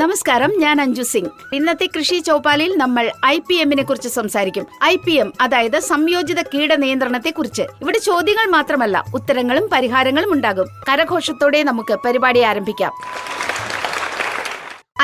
നമസ്കാരം, ഞാൻ അഞ്ജു സിംഗ്. ഇന്നത്തെ കൃഷി ചോപ്പാലിൽ നമ്മൾ IPM-നെ കുറിച്ച് സംസാരിക്കും. IPM അതായത് സംയോജിത കീട നിയന്ത്രണത്തെ കുറിച്ച്. ഇവിടെ ചോദ്യങ്ങൾ മാത്രമല്ല, ഉത്തരങ്ങളും പരിഹാരങ്ങളും ഉണ്ടാകും. കരഘോഷത്തോടെ നമുക്ക് പരിപാടി ആരംഭിക്കാം.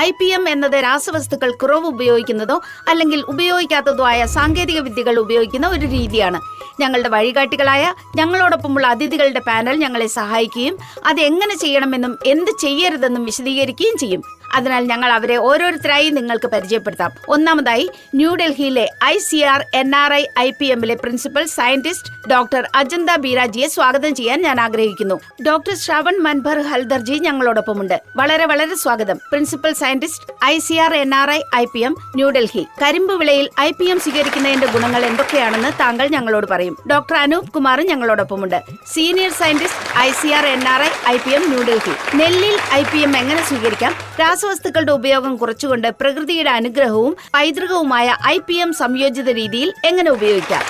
IPM എന്നത് രാസവസ്തുക്കൾ കുറവ് ഉപയോഗിക്കുന്നതോ അല്ലെങ്കിൽ ഉപയോഗിക്കാത്തതോ ആയ സാങ്കേതിക വിദ്യകൾ ഉപയോഗിക്കുന്ന ഒരു രീതിയാണ്. ഞങ്ങളുടെ വഴികാട്ടികളായ ഞങ്ങളോടൊപ്പമുള്ള അതിഥികളുടെ പാനൽ ഞങ്ങളെ സഹായിക്കുകയും അത് എങ്ങനെ ചെയ്യണമെന്നും എന്ത് ചെയ്യരുതെന്നും വിശദീകരിക്കുകയും ചെയ്യും. അതിനാൽ ഞങ്ങൾ അവരെ ഓരോരുത്തരായി നിങ്ങൾക്ക് പരിചയപ്പെടുത്താം. ഒന്നാമതായി, ന്യൂഡൽഹിയിലെ ICAR NRI IPM-ലെ പ്രിൻസിപ്പൽ സയന്റിസ്റ്റ് ഡോക്ടർ അജന്ത ബീരാജിയെ സ്വാഗതം ചെയ്യാൻ ഞാൻ ആഗ്രഹിക്കുന്നു. ഡോക്ടർ ശ്രവൺ മൻഭർ ഹൽദർജി ഞങ്ങളോടൊപ്പമുണ്ട്. വളരെ വളരെ സ്വാഗതം. Principal scientist ICAR NRI IPM, New Delhi. കരിമ്പ് വിളയിൽ IPM സ്വീകരിക്കുന്നതിന്റെ ഗുണങ്ങൾ എന്തൊക്കെയാണെന്ന് താങ്കൾ ഞങ്ങളോട് പറയും. ഡോക്ടർ അനൂപ് കുമാർ ഞങ്ങളോടൊപ്പമുണ്ട്. Senior scientist ICAR NRI IPM, New Delhi. നെല്ലിൽ IPM എങ്ങനെ സ്വീകരിക്കാം? രാസവസ്തുക്കളുടെ ഉപയോഗം കുറച്ചുകൊണ്ട് പ്രകൃതിയുടെ അനുഗ്രഹവും പൈതൃകവുമായ IPM സംയോജിത രീതിയിൽ എങ്ങനെ ഉപയോഗിക്കാം?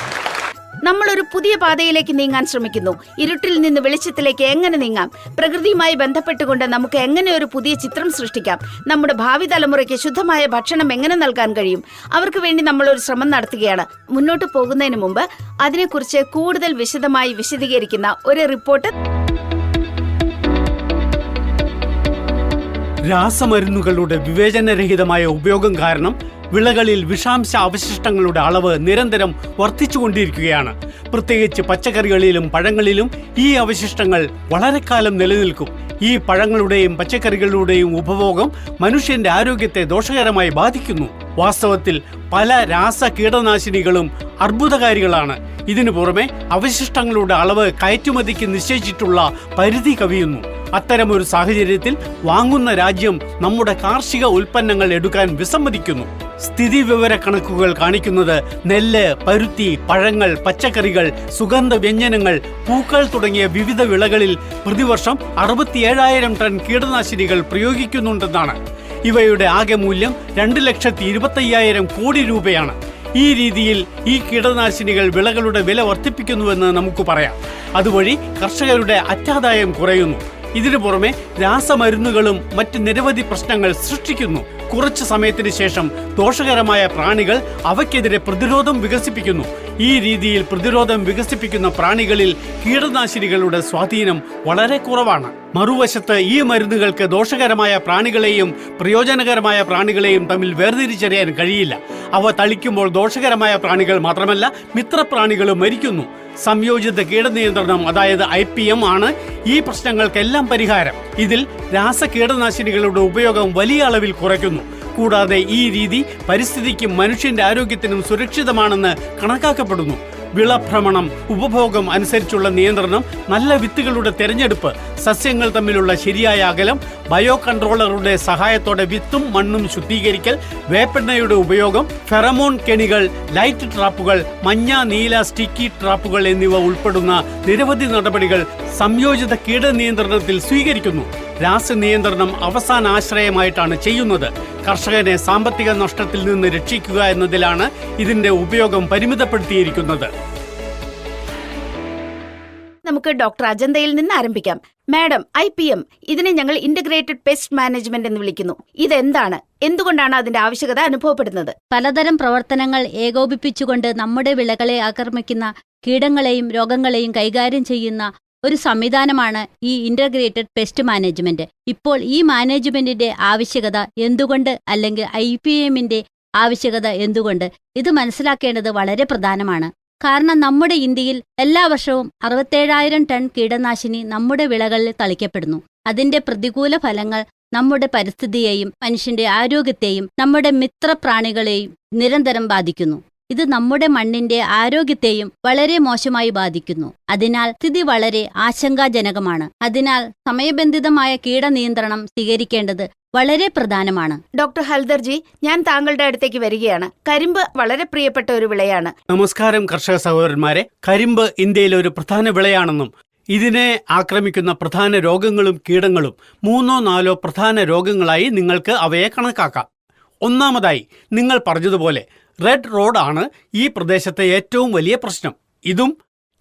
നമ്മളൊരു പുതിയ പാതയിലേക്ക് നീങ്ങാൻ ശ്രമിക്കുന്നു. ഇരുട്ടിൽ നിന്ന് വെളിച്ചത്തിലേക്ക് എങ്ങനെ നീങ്ങാം? പ്രകൃതിയുമായി ബന്ധപ്പെട്ടുകൊണ്ട് നമുക്ക് എങ്ങനെ ഒരു പുതിയ ചിത്രം സൃഷ്ടിക്കാം? നമ്മുടെ ഭാവി തലമുറയ്ക്ക് ശുദ്ധമായ ഭക്ഷണം എങ്ങനെ നൽകാൻ കഴിയും? അവർക്ക് വേണ്ടി നമ്മൾ ഒരു ശ്രമം നടത്തുകയാണ്. മുന്നോട്ട് പോകുന്നതിന് മുമ്പ് അതിനെക്കുറിച്ച് കൂടുതൽ വിശദമായി വിശദീകരിക്കുന്ന ഒരു റിപ്പോർട്ട്. രാസമരുന്നുകളുടെ വിവേചനരഹിതമായ ഉപയോഗം കാരണം വിളകളിൽ വിഷാംശ അവശിഷ്ടങ്ങളുടെ അളവ് നിരന്തരം വർദ്ധിച്ചുകൊണ്ടിരിക്കുകയാണ്. പ്രത്യേകിച്ച് പച്ചക്കറികളിലും പഴങ്ങളിലും ഈ അവശിഷ്ടങ്ങൾ വളരെ കാലം നിലനിൽക്കും. ഈ പഴങ്ങളുടെയും പച്ചക്കറികളുടെയും ഉപഭോഗം മനുഷ്യന്റെ ആരോഗ്യത്തെ ദോഷകരമായി ബാധിക്കുന്നു. വാസ്തവത്തിൽ പല രാസ കീടനാശിനികളും അർബുദകാരികളാണ്. ഇതിനു പുറമെ അവശിഷ്ടങ്ങളുടെ അളവ് കയറ്റുമതിക്ക് നിശ്ചയിച്ചിട്ടുള്ള പരിധി കവിയുന്നു. അത്തരമൊരു സാഹചര്യത്തിൽ വാങ്ങുന്ന രാജ്യം നമ്മുടെ കാർഷിക ഉൽപ്പന്നങ്ങൾ എടുക്കാൻ വിസമ്മതിക്കുന്നു. സ്ഥിതി വിവര കണക്കുകൾ കാണിക്കുന്നത് നെല്ല്, പരുത്തി, പഴങ്ങൾ, പച്ചക്കറികൾ, സുഗന്ധ വ്യഞ്ജനങ്ങൾ, പൂക്കൾ തുടങ്ങിയ വിവിധ വിളകളിൽ പ്രതിവർഷം 67,000 ടൺ കീടനാശിനികൾ പ്രയോഗിക്കുന്നുണ്ടെന്നാണ്. ഇവയുടെ ആകെ മൂല്യം 2,25,000 കോടി രൂപയാണ്. ഈ രീതിയിൽ ഈ കീടനാശിനികൾ വിളകളുടെ വില വർദ്ധിപ്പിക്കുന്നുവെന്ന് നമുക്ക് പറയാം. അതുവഴി കർഷകരുടെ അറ്റാദായം കുറയുന്നു. ഇതിനു പുറമെ രാസമരുന്നുകളും മറ്റ് നിരവധി പ്രശ്നങ്ങൾ സൃഷ്ടിക്കുന്നു. കുറച്ചു സമയത്തിന് ശേഷം ദോഷകരമായ പ്രാണികൾ അവയ്ക്കെതിരെ പ്രതിരോധം വികസിപ്പിക്കുന്നു. ഈ രീതിയിൽ പ്രതിരോധം വികസിപ്പിക്കുന്ന പ്രാണികളിൽ കീടനാശിനികളുടെ സ്വാധീനം വളരെ കുറവാണ്. മറുവശത്ത് ഈ മരുന്നുകൾക്ക് ദോഷകരമായ പ്രാണികളെയും പ്രയോജനകരമായ പ്രാണികളെയും തമ്മിൽ വേർതിരിച്ചറിയാൻ കഴിയില്ല. അവ തളിക്കുമ്പോൾ ദോഷകരമായ പ്രാണികൾ മാത്രമല്ല, മിത്രപ്രാണികളും മരിക്കുന്നു. സംയോജിത കീടനിയന്ത്രണം അതായത് IPM ആണ് ഈ പ്രശ്നങ്ങൾക്കെല്ലാം പരിഹാരം. ഇതിൽ രാസ കീടനാശിനികളുടെ ഉപയോഗം വലിയ അളവിൽ കുറയ്ക്കുന്നു. കൂടാതെ ഈ രീതി പരിസ്ഥിതിക്കും മനുഷ്യന്റെ ആരോഗ്യത്തിനും സുരക്ഷിതമാണെന്ന് കണക്കാക്കപ്പെടുന്നു. വിളഭ്രമണം, ഉപഭോഗം അനുസരിച്ചുള്ള നിയന്ത്രണം, നല്ല വിത്തുകളുടെ തെരഞ്ഞെടുപ്പ്, സസ്യങ്ങൾ തമ്മിലുള്ള ശരിയായ അകലം, ബയോ കൺട്രോളറുടെ സഹായത്തോടെ വിത്തും മണ്ണും ശുദ്ധീകരിക്കൽ, വേപ്പെണ്ണയുടെ ഉപയോഗം, ഫെറമോൺ കെണികൾ, ലൈറ്റ് ട്രാപ്പുകൾ, മഞ്ഞ, നീല, സ്റ്റിക്കി ട്രാപ്പുകൾ എന്നിവ ഉൾപ്പെടുന്ന നിരവധി നടപടികൾ സംയോജിത കീടനിയന്ത്രണത്തിൽ സ്വീകരിക്കുന്നു. രാസനിയന്ത്രണം അവസാന ആശ്രയമായിട്ടാണ് ചെയ്യുന്നത്. കർഷകനെ സാമ്പത്തിക നഷ്ടത്തിൽ നിന്ന് രക്ഷിക്കുക എന്നതിലാണ് ഇതിന്റെ ഉപയോഗം പരിമിതപ്പെടുത്തിയിരിക്കുന്നത്. നമുക്ക് ഡോക്ടർ അജന്തയിൽ നിന്ന് ആരംഭിക്കാം. മാഡം, IPM, ഇതിനെ ഞങ്ങൾ ഇന്റഗ്രേറ്റഡ് പെസ്റ്റ് മാനേജ്മെന്റ് എന്ന് വിളിക്കുന്നു. ഇതെന്താണ്? എന്തുകൊണ്ടാണ് അതിന്റെ ആവശ്യകത അനുഭവപ്പെടുന്നത്? പലതരം പ്രവർത്തനങ്ങൾ ഏകോപിപ്പിച്ചുകൊണ്ട് നമ്മുടെ വിളകളെ ആക്രമിക്കുന്ന കീടങ്ങളെയും രോഗങ്ങളെയും കൈകാര്യം ചെയ്യുന്ന ഒരു സംവിധാനമാണ് ഈ ഇന്റഗ്രേറ്റഡ് പെസ്റ്റ് മാനേജ്മെന്റ്. ഇപ്പോൾ ഈ മാനേജ്മെന്റിന്റെ ആവശ്യകത എന്തുകൊണ്ട്, അല്ലെങ്കിൽ IPM-ന്റെ ആവശ്യകത എന്തുകൊണ്ട്, ഇത് മനസ്സിലാക്കേണ്ടത് വളരെ പ്രധാനമാണ്. കാരണം നമ്മുടെ ഇന്ത്യയിൽ എല്ലാ വർഷവും 67,000 ടൺ കീടനാശിനി നമ്മുടെ വിളകളിൽ തളിക്കപ്പെടുന്നു. അതിന്റെ പ്രതികൂല ഫലങ്ങൾ നമ്മുടെ പരിസ്ഥിതിയെയും മനുഷ്യന്റെ ആരോഗ്യത്തെയും നമ്മുടെ മിത്രപ്രാണികളെയും നിരന്തരം ബാധിക്കുന്നു. ഇത് നമ്മുടെ മണ്ണിന്റെ ആരോഗ്യത്തെയും വളരെ മോശമായി ബാധിക്കുന്നു. അതിനാൽ സ്ഥിതി വളരെ ആശങ്കാജനകമാണ്. അതിനാൽ സമയബന്ധിതമായ കീടനിയന്ത്രണം സ്വീകരിക്കേണ്ടത് വളരെ പ്രധാനമാണ്. ഡോക്ടർ ഹൽദർജി, ഞാൻ താങ്കളുടെ അടുത്തേക്ക് വരികയാണ്. കരിമ്പ് വളരെ പ്രിയപ്പെട്ട ഒരു വിളയാണ്. നമസ്കാരം കർഷക സഹോദരന്മാരെ. കരിമ്പ് ഇന്ത്യയിലെ ഒരു പ്രധാന വിളയാണെന്നും ഇതിനെ ആക്രമിക്കുന്ന പ്രധാന രോഗങ്ങളും കീടങ്ങളും 3-4 പ്രധാന രോഗങ്ങളായി നിങ്ങൾക്ക് അവയെ കണക്കാക്കാം. ഒന്നാമതായി, നിങ്ങൾ പറഞ്ഞതുപോലെ റെഡ് റോഡ് ആണ് ഈ പ്രദേശത്തെ ഏറ്റവും വലിയ പ്രശ്നം. ഇതും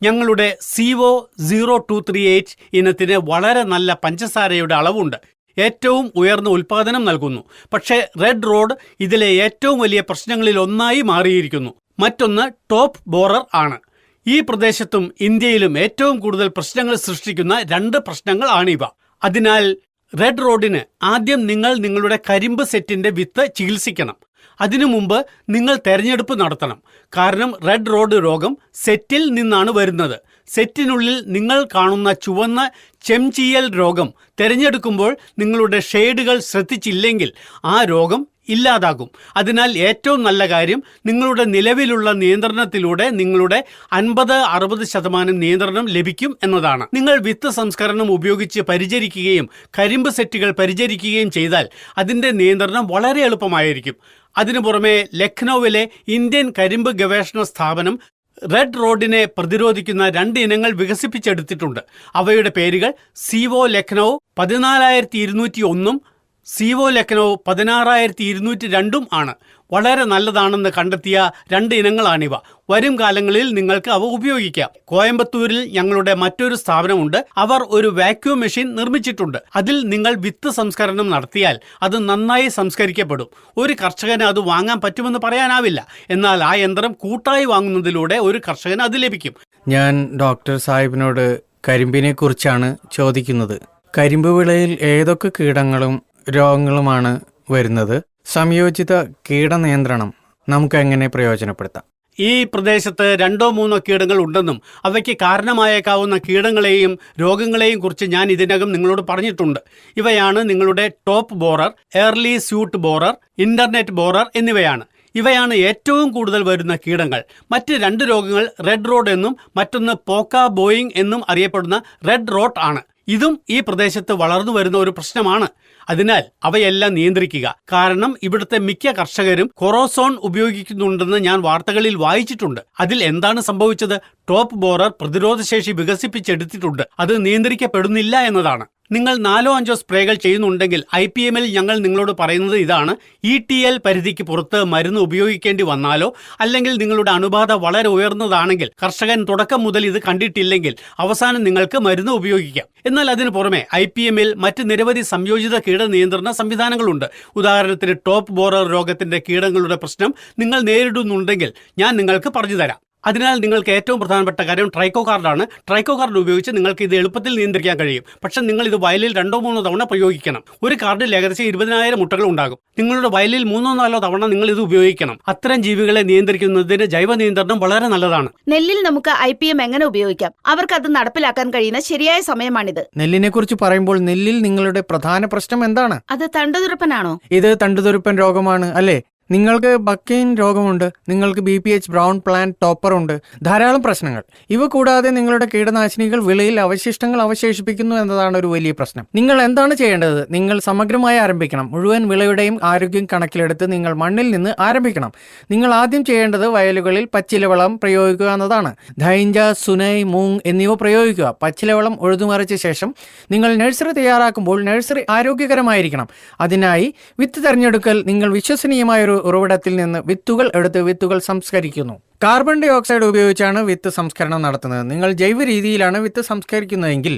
ഞങ്ങളുടെ CO0238 ഇനത്തിന് വളരെ നല്ല പഞ്ചസാരയുടെ അളവുണ്ട്. ഏറ്റവും ഉയർന്ന ഉൽപ്പാദനം നൽകുന്നു. പക്ഷേ റെഡ് റോഡ് ഇതിലെ ഏറ്റവും വലിയ പ്രശ്നങ്ങളിൽ ഒന്നായി മാറിയിരിക്കുന്നു. മറ്റൊന്ന് ടോപ്പ് ബോറർ ആണ്. ഈ പ്രദേശത്തും ഇന്ത്യയിലും ഏറ്റവും കൂടുതൽ പ്രശ്നങ്ങൾ സൃഷ്ടിക്കുന്ന 2 പ്രശ്നങ്ങൾ ആണിവ. അതിനാൽ റെഡ് റോഡിന് ആദ്യം നിങ്ങൾ നിങ്ങളുടെ കരിമ്പ് സെറ്റിന്റെ വിത്ത് ചികിത്സിക്കണം. അതിനു മുമ്പ് നിങ്ങൾ തെരഞ്ഞെടുപ്പ് നടത്തണം. കാരണം റെഡ് റോഡ് രോഗം സെറ്റിൽ നിന്നാണ് വരുന്നത്. സെറ്റിനുള്ളിൽ നിങ്ങൾ കാണുന്ന ചുവന്ന ചെംചീയൽ രോഗം തിരഞ്ഞെടുക്കുമ്പോൾ നിങ്ങളുടെ ഷെയ്ഡുകൾ ശ്രദ്ധിച്ചില്ലെങ്കിൽ ആ രോഗം ഇല്ലാതാകും. അതിനാൽ ഏറ്റവും നല്ല കാര്യം നിങ്ങളുടെ നിലവിലുള്ള നിയന്ത്രണത്തിലൂടെ നിങ്ങളുടെ 50-60% നിയന്ത്രണം ലഭിക്കും എന്നതാണ്. നിങ്ങൾ വിത്ത് സംസ്കരണം ഉപയോഗിച്ച് പരിചരിക്കുകയും കരിമ്പ് സെറ്റുകൾ പരിചരിക്കുകയും ചെയ്താൽ അതിൻ്റെ നിയന്ത്രണം വളരെ എളുപ്പമായിരിക്കും. അതിനു പുറമെ ലക്നൌവിലെ ഇന്ത്യൻ കരിമ്പ് ഗവേഷണ സ്ഥാപനം റെഡ് റോഡിനെ പ്രതിരോധിക്കുന്ന 2 ഇനങ്ങൾ വികസിപ്പിച്ചെടുത്തിട്ടുണ്ട്. അവയുടെ പേരുകൾ സിവോ ലക്നൌ 14201 സിവോ ലക്നൌ 16202 ആണ്. വളരെ നല്ലതാണെന്ന് കണ്ടെത്തിയ 2 ഇനങ്ങളാണിവ. വരും കാലങ്ങളിൽ നിങ്ങൾക്ക് അവ ഉപയോഗിക്കാം. കോയമ്പത്തൂരിൽ ഞങ്ങളുടെ മറ്റൊരു സ്ഥാപനമുണ്ട്. അവർ ഒരു വാക്യൂം മെഷീൻ നിർമ്മിച്ചിട്ടുണ്ട്. അതിൽ നിങ്ങൾ വിത്ത് സംസ്കരണം നടത്തിയാൽ അത് നന്നായി സംസ്കരിക്കപ്പെടും. ഒരു കർഷകന് അത് വാങ്ങാൻ പറ്റുമെന്ന് പറയാനാവില്ല. എന്നാൽ ആ യന്ത്രം കൂട്ടായി വാങ്ങുന്നതിലൂടെ ഒരു കർഷകന് അത് ലഭിക്കും. ഞാൻ ഡോക്ടർ സാഹിബിനോട് കരിമ്പിനെ കുറിച്ചാണ് ചോദിക്കുന്നത്. കരിമ്പ് വിളയിൽ ഏതൊക്കെ കീടങ്ങളും രോഗങ്ങളുമാണ് വരുന്നത്? സംയോജിത കീടനിയന്ത്രണം നമുക്ക് എങ്ങനെ പ്രയോജനപ്പെടുത്താം? ഈ പ്രദേശത്ത് 2-3 കീടങ്ങൾ ഉണ്ടെന്നും അവയ്ക്ക് കാരണമായേക്കാവുന്ന കീടങ്ങളെയും രോഗങ്ങളെയും കുറിച്ച് ഞാൻ ഇതിനകം നിങ്ങളോട് പറഞ്ഞിട്ടുണ്ട്. ഇവയാണ് നിങ്ങളുടെ top borer, early shoot borer, internode borer എന്നിവയാണ്. ഇവയാണ് ഏറ്റവും കൂടുതൽ വരുന്ന കീടങ്ങൾ. മറ്റ് 2 രോഗങ്ങൾ റെഡ് റോഡ് എന്നും മറ്റൊന്ന് പോക്ക ബോയിങ് എന്നും അറിയപ്പെടുന്ന റെഡ് റോട്ട് ആണ്. ഇതും ഈ പ്രദേശത്ത് വളർന്നു വരുന്ന ഒരു പ്രശ്നമാണ്. അതിനാൽ അവയെല്ലാം നിയന്ത്രിക്കുക. കാരണം ഇവിടുത്തെ മിക്ക കർഷകരും കൊറോസോൺ ഉപയോഗിക്കുന്നുണ്ടെന്ന് ഞാൻ വാർത്തകളിൽ വായിച്ചിട്ടുണ്ട്. അതിൽ എന്താണ് സംഭവിച്ചത്? ടോപ്പ് ബോറർ പ്രതിരോധശേഷി വികസിപ്പിച്ചെടുത്തിട്ടുണ്ട്. അത് നിയന്ത്രിക്കപ്പെടുന്നില്ല എന്നതാണ്. നിങ്ങൾ 4-5 സ്പ്രേകൾ ചെയ്യുന്നുണ്ടെങ്കിൽ IPM-ൽ ഞങ്ങൾ നിങ്ങളോട് പറയുന്നത് ഇതാണ്: ETL പരിധിക്ക് പുറത്ത് മരുന്ന് ഉപയോഗിക്കേണ്ടി വന്നാലോ അല്ലെങ്കിൽ നിങ്ങളുടെ അണുബാധ വളരെ ഉയർന്നതാണെങ്കിൽ കർഷകൻ തുടക്കം മുതൽ ഇത് കണ്ടിട്ടില്ലെങ്കിൽ അവസാനം നിങ്ങൾക്ക് മരുന്ന് ഉപയോഗിക്കാം. എന്നാൽ അതിനു പുറമെ IPM-ൽ മറ്റ് നിരവധി സംയോജിത കീടനിയന്ത്രണ സംവിധാനങ്ങളുണ്ട്. ഉദാഹരണത്തിന് ടോപ്പ് ബോറർ രോഗത്തിന്റെ കീടങ്ങളുടെ പ്രശ്നം നിങ്ങൾ നേരിടുന്നുണ്ടെങ്കിൽ ഞാൻ നിങ്ങൾക്ക് പറഞ്ഞു തരാം. അതിനാൽ നിങ്ങൾക്ക് ഏറ്റവും പ്രധാനപ്പെട്ട കാര്യം ട്രൈക്കോകാർഡാണ്. ട്രൈക്കോകാർഡ് ഉപയോഗിച്ച് നിങ്ങൾക്ക് ഇത് എളുപ്പത്തിൽ നിയന്ത്രിക്കാൻ കഴിയും. പക്ഷെ നിങ്ങൾ ഇത് വയലിൽ 2-3 തവണ പ്രയോഗിക്കണം. ഒരു കാർഡിൽ ഏകദേശം 20,000 മുട്ടകൾ ഉണ്ടാകും. നിങ്ങളുടെ വയലിൽ 3-4 തവണ നിങ്ങൾ ഇത് ഉപയോഗിക്കണം. അത്തരം ജീവികളെ നിയന്ത്രിക്കുന്നതിന് ജൈവ നിയന്ത്രണം വളരെ നല്ലതാണ്. നെല്ലിൽ നമുക്ക് IPM എങ്ങനെ ഉപയോഗിക്കാം? അവർക്ക് അത് നടപ്പിലാക്കാൻ കഴിയുന്ന ശരിയായ സമയമാണിത്. നെല്ലിനെ കുറിച്ച് പറയുമ്പോൾ നെല്ലിൽ നിങ്ങളുടെ പ്രധാന പ്രശ്നം എന്താണ്? അത് തണ്ടുതുരപ്പനാണോ? ഇത് തണ്ടുതുരപ്പൻ രോഗമാണ് അല്ലേ? നിങ്ങൾക്ക് ബക്കെയിൻ രോഗമുണ്ട്, നിങ്ങൾക്ക് BPH ബ്രൗൺ പ്ലാന്റ് ടോപ്പർ ഉണ്ട്, ധാരാളം പ്രശ്നങ്ങൾ. ഇവ കൂടാതെ നിങ്ങളുടെ കീടനാശിനികൾ വിളയിൽ അവശിഷ്ടങ്ങൾ അവശേഷിപ്പിക്കുന്നു എന്നതാണ് ഒരു വലിയ പ്രശ്നം. നിങ്ങൾ എന്താണ് ചെയ്യേണ്ടത്? നിങ്ങൾ സമഗ്രമായി ആരംഭിക്കണം. മുഴുവൻ വിളയുടെയും ആരോഗ്യം കണക്കിലെടുത്ത് നിങ്ങൾ മണ്ണിൽ നിന്ന് ആരംഭിക്കണം. നിങ്ങൾ ആദ്യം ചെയ്യേണ്ടത് വയലുകളിൽ പച്ചിലവളം പ്രയോഗിക്കുക എന്നതാണ്. ധൈഞ്ച, സുനൈ, മൂങ് എന്നിവ പ്രയോഗിക്കുക. പച്ചിലവളം ഉഴുതുമറിച്ച ശേഷം നിങ്ങൾ നഴ്സറി തയ്യാറാക്കുമ്പോൾ നഴ്സറി ആരോഗ്യകരമായിരിക്കണം. അതിനായി വിത്ത് തിരഞ്ഞെടുക്കൽ. നിങ്ങൾ വിശ്വസനീയമായ ഉറവിടത്തിൽ നിന്ന് വിത്തുകൾ എടുത്ത് വിത്തുകൾ സംസ്കരിക്കുന്നു. കാർബൺ ഡൈ ഓക്സൈഡ് ഉപയോഗിച്ചാണ് വിത്ത് സംസ്കരണം നടത്തുന്നത്. നിങ്ങൾ ജൈവ രീതിയിലാണ് വിത്ത് സംസ്കരിക്കുന്നതെങ്കിൽ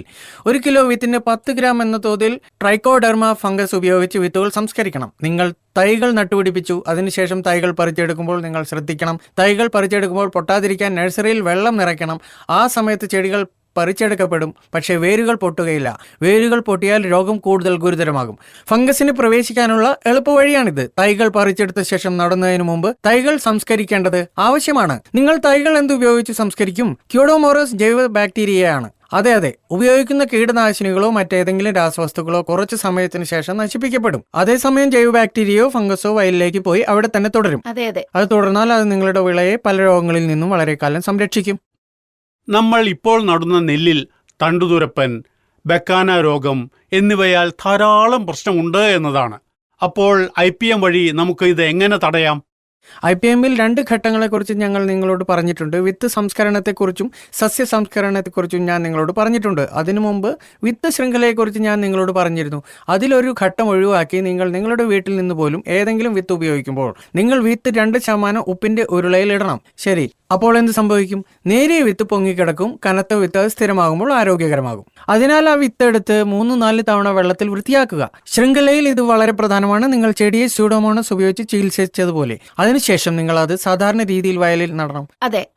1 കിലോ വിത്തിന് 10 ഗ്രാം എന്ന തോതിൽ ട്രൈക്കോഡെർമ ഫംഗസ് ഉപയോഗിച്ച് വിത്തുകൾ സംസ്കരിക്കണം. നിങ്ങൾ തൈകൾ നട്ടുപിടിപ്പിച്ചു. അതിനുശേഷം തൈകൾ പറിച്ചെടുക്കുമ്പോൾ നിങ്ങൾ ശ്രദ്ധിക്കണം. തൈകൾ പറിച്ചെടുക്കുമ്പോൾ പൊട്ടാതിരിക്കാൻ നഴ്സറിയിൽ വെള്ളം നിറയ്ക്കണം. ആ സമയത്ത് ചെടികൾ പറിച്ചെടുക്കപ്പെടും, പക്ഷേ വേരുകൾ പൊട്ടുകയില്ല. വേരുകൾ പൊട്ടിയാൽ രോഗം കൂടുതൽ ഗുരുതരമാകും. ഫംഗസിന് പ്രവേശിക്കാനുള്ള എളുപ്പവഴിയാണിത്. തൈകൾ പറിച്ചെടുത്ത ശേഷം നടുന്നതിന് മുമ്പ് തൈകൾ സംസ്കരിക്കേണ്ടത് ആവശ്യമാണ്. നിങ്ങൾ തൈകൾ എന്തുപയോഗിച്ച് സംസ്കരിക്കും? ക്യൂഡോമോറസ് ജൈവ ബാക്ടീരിയയാണ്. അതെ, ഉപയോഗിക്കുന്ന കീടനാശിനികളോ മറ്റേതെങ്കിലും രാസവസ്തുക്കളോ കുറച്ച് സമയത്തിന് ശേഷം നശിപ്പിക്കപ്പെടും. അതേസമയം ജൈവ ബാക്ടീരിയയോ ഫംഗസോ വയലിലേക്ക് പോയി അവിടെ തന്നെ തുടരും. അത് തുടർന്നാൽ അത് നിങ്ങളുടെ വിളയെ പല രോഗങ്ങളിൽ നിന്നും വളരെ കാലം സംരക്ഷിക്കും. നമ്മൾ ഇപ്പോൾ നടുന്ന നെല്ലിൽ തണ്ടുതുരപ്പൻ, ബക്കാന രോഗം എന്നിവയാൽ ധാരാളം പ്രശ്നമുണ്ട് എന്നതാണ്. അപ്പോൾ IPM വഴി നമുക്ക് ഇത് എങ്ങനെ തടയാം? IPM-ൽ 2 ഘട്ടങ്ങളെക്കുറിച്ച് ഞങ്ങൾ നിങ്ങളോട് പറഞ്ഞിട്ടുണ്ട്. വിത്ത് സംസ്കരണത്തെക്കുറിച്ചും സസ്യ സംസ്കരണത്തെക്കുറിച്ചും ഞാൻ നിങ്ങളോട് പറഞ്ഞിട്ടുണ്ട്. അതിനു മുമ്പ് വിത്ത് ശൃംഖലയെക്കുറിച്ച് ഞാൻ നിങ്ങളോട് പറഞ്ഞിരുന്നു. അതിലൊരു ഘട്ടം ഒഴിവാക്കി നിങ്ങൾ നിങ്ങളുടെ വീട്ടിൽ നിന്ന് പോലും ഏതെങ്കിലും വിത്ത് ഉപയോഗിക്കുമ്പോൾ നിങ്ങൾ വിത്ത് 2% ഉപ്പിന്റെ ഉരുളയിലിടണം. ശരി, അപ്പോൾ എന്ത് സംഭവിക്കും? നേരിയ വിത്ത് പൊങ്ങിക്കിടക്കും, കനത്ത വിത്ത് സ്ഥിരമാകുമ്പോൾ ആരോഗ്യകരമാകും. അതിനാൽ ആ വിത്ത് എടുത്ത് 3-4 തവണ വെള്ളത്തിൽ വൃത്തിയാക്കുക. ശൃംഖലയിൽ ഇത് വളരെ പ്രധാനമാണ്. നിങ്ങൾ ചെടിയെ സ്യൂഡോമോണസ് ഉപയോഗിച്ച് ചികിത്സിച്ചതുപോലെ അതിനുശേഷം നിങ്ങൾ അത് സാധാരണ രീതിയിൽ വയലിൽ നടണം.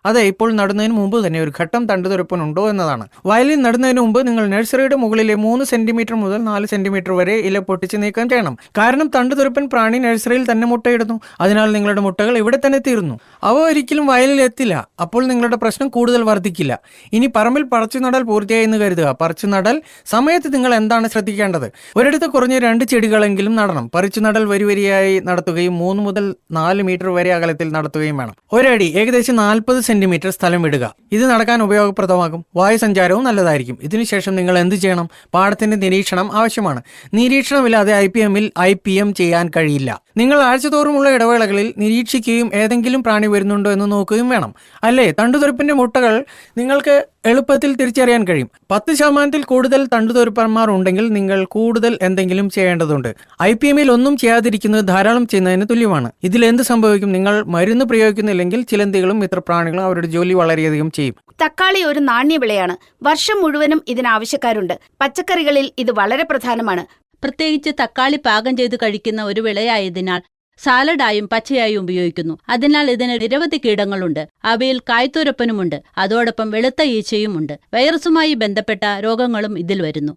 അതെ, ഇപ്പോൾ നടുന്നതിന് മുമ്പ് തന്നെ ഒരു ഘട്ടം തണ്ടുതുരപ്പനുണ്ടോ എന്നതാണ്. വയലിൽ നടുന്നതിന് മുമ്പ് നിങ്ങൾ നഴ്സറിയുടെ മുകളിലെ 3 സെന്റിമീറ്റർ മുതൽ 4 സെന്റിമീറ്റർ വരെ ഇല പൊട്ടിച്ച് നീക്കം ചെയ്യണം. കാരണം തണ്ടുതുരപ്പൻ പ്രാണി നഴ്സറിയിൽ തന്നെ മുട്ടയിടുന്നു. അതിനാൽ നിങ്ങളുടെ മുട്ടകൾ ഇവിടെ തന്നെ തീരുന്നു. അവ ഒരിക്കലും വയലിൽ എത്തില്ല. അപ്പോൾ നിങ്ങളുടെ പ്രശ്നം കൂടുതൽ വർദ്ധിക്കില്ല. ഇനി പറമ്പിൽ പറിച്ചുനടൽ പൂർത്തിയായി എന്ന് കരുതുക. പറിച്ചുനടൽ സമയത്ത് നിങ്ങൾ എന്താണ് ശ്രദ്ധിക്കേണ്ടത്? ഒരിടത്ത് കുറഞ്ഞ 2 ചെടികളെങ്കിലും നടണം. പറിച്ചുനടൽ വരിവരിയായി നടത്തുകയും 3 മുതൽ 4 മീറ്റർ വരെ അകലത്തിൽ നടത്തുകയും വേണം. ഒരടി ഏകദേശം 40 സെന്റിമീറ്റർ സ്ഥലം വിടുക. ഇത് നടക്കാൻ ഉപയോഗപ്രദമാകും. വായുസഞ്ചാരവും നല്ലതായിരിക്കും. ഇതിനുശേഷം നിങ്ങൾ എന്ത് ചെയ്യണം? പാടത്തിന്റെ നിരീക്ഷണം ആവശ്യമാണ്. നിരീക്ഷണമില്ലാതെ IPM-ൽ IPM ചെയ്യാൻ കഴിയില്ല. നിങ്ങൾ ആഴ്ചതോറുമുള്ള ഇടവേളകളിൽ നിരീക്ഷിക്കുകയും ഏതെങ്കിലും പ്രാണി വരുന്നുണ്ടോ എന്ന് നോക്കുകയും വേണം. അല്ലേ? തണ്ടുതുരപ്പിന്റെ മുട്ടകൾ നിങ്ങൾക്ക് എളുപ്പത്തിൽ തിരിച്ചറിയാൻ കഴിയും. 10% കൂടുതൽ തണ്ടുതുരപ്പന്മാർ ഉണ്ടെങ്കിൽ നിങ്ങൾ കൂടുതൽ എന്തെങ്കിലും ചെയ്യേണ്ടതുണ്ട്. IPM-ൽ ഒന്നും ചെയ്യാതിരിക്കുന്നത് ധാരാളം ചെയ്യുന്നതിന് തുല്യമാണ്. ഇതിൽ എന്ത് സംഭവിക്കും? നിങ്ങൾ മരുന്ന് പ്രയോഗിക്കുന്നില്ലെങ്കിൽ ചിലന്തികളും മിത്രപ്രാണികളും അവരുടെ ജോലി വളരെയധികം ചെയ്യും. തക്കാളി ഒരു നാണ്യവിളയാണ്. വർഷം മുഴുവനും ഇതിനാവശ്യക്കാരുണ്ട്. പച്ചക്കറികളിൽ ഇത് വളരെ പ്രധാനമാണ്. പ്രത്യേകിച്ച് തക്കാളി പാകം ചെയ്ത് കഴിക്കുന്ന ഒരു വിളയായതിനാൽ സാലഡായും പച്ചയായും ഉപയോഗിക്കുന്നു. അതിനാൽ ഇതിന് നിരവധി കീടങ്ങളുണ്ട്. അവയിൽ കായ്ത്തുരപ്പനുമുണ്ട്. അതോടൊപ്പം വെളുത്ത ഈച്ചയും ഉണ്ട്. വൈറസുമായി ബന്ധപ്പെട്ട രോഗങ്ങളും ഇതിൽ വരുന്നു.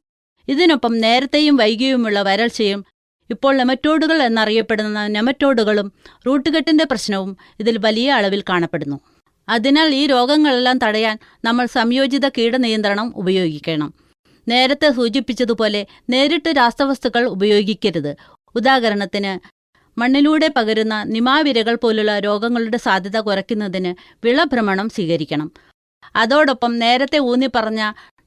ഇതിനൊപ്പം നേരത്തെയും വൈകിയുമുള്ള വരൾച്ചയും ഇപ്പോൾ നെമറ്റോഡുകൾ എന്നറിയപ്പെടുന്ന നെമറ്റോഡുകളും റൂട്ടുകെട്ടിന്റെ പ്രശ്നവും ഇതിൽ വലിയ അളവിൽ കാണപ്പെടുന്നു. അതിനാൽ ഈ രോഗങ്ങളെല്ലാം തടയാൻ നമ്മൾ സംയോജിത കീടനിയന്ത്രണം ഉപയോഗിക്കണം. നേരത്തെ സൂചിപ്പിച്ചതുപോലെ നേരിട്ട് രാസവസ്തുക്കൾ ഉപയോഗിക്കരുത്. ഉദാഹരണത്തിന് മണ്ണിലൂടെ പകരുന്ന നിമാവിരകൾ പോലുള്ള രോഗങ്ങളുടെ സാധ്യത കുറയ്ക്കുന്നതിന് വിളഭ്രമണം സ്വീകരിക്കണം. അതോടൊപ്പം നേരത്തെ ഊന്നിപ്പറഞ്ഞ